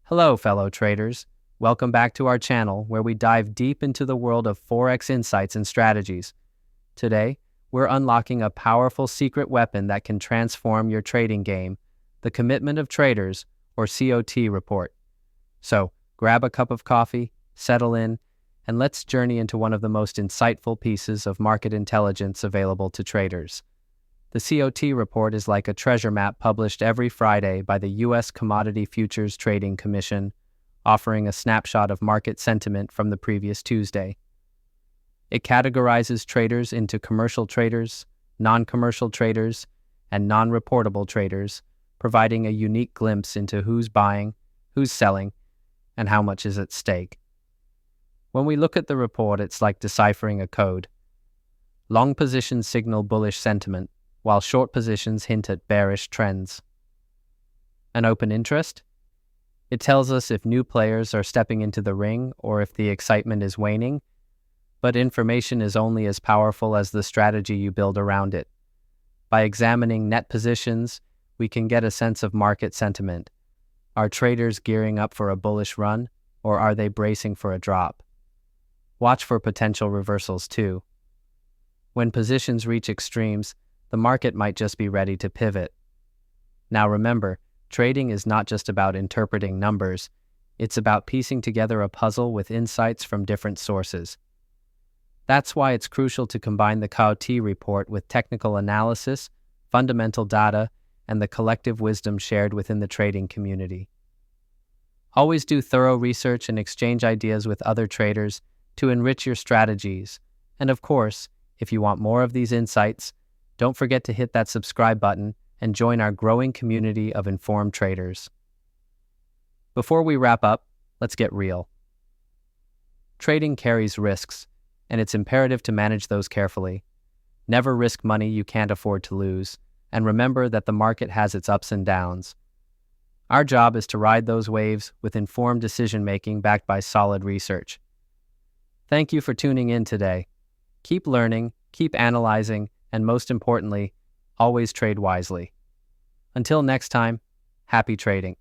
Hello, fellow traders. Welcome back to our channel where we dive deep into the world of Forex insights and strategies. Today, we're unlocking a powerful secret weapon that can transform your trading game, the Commitment of Traders, or COT report. So, grab a cup of coffee, settle in, and let's journey into one of the most insightful pieces of market intelligence available to traders. The COT report is like a treasure map published every Friday by the U.S. Commodity Futures Trading Commission, offering a snapshot of market sentiment from the previous Tuesday. It categorizes traders into commercial traders, non-commercial traders, and non-reportable traders, providing a unique glimpse into who's buying, who's selling, and how much is at stake. When we look at the report, it's like deciphering a code. Long positions signal bullish sentiment, while short positions hint at bearish trends. An open interest? It tells us if new players are stepping into the ring or if the excitement is waning, but information is only as powerful as the strategy you build around it. By examining net positions, we can get a sense of market sentiment. Are traders gearing up for a bullish run, or are they bracing for a drop? Watch for potential reversals too. When positions reach extremes, the market might just be ready to pivot. Now remember, trading is not just about interpreting numbers, it's about piecing together a puzzle with insights from different sources. That's why it's crucial to combine the COT report with technical analysis, fundamental data, and the collective wisdom shared within the trading community. Always do thorough research and exchange ideas with other traders to enrich your strategies. And of course, if you want more of these insights, don't forget to hit that subscribe button and join our growing community of informed traders. Before we wrap up, let's get real. Trading carries risks, and it's imperative to manage those carefully. Never risk money you can't afford to lose, and remember that the market has its ups and downs. Our job is to ride those waves with informed decision-making backed by solid research. Thank you for tuning in today. Keep learning, keep analyzing, and most importantly, always trade wisely. Until next time, happy trading.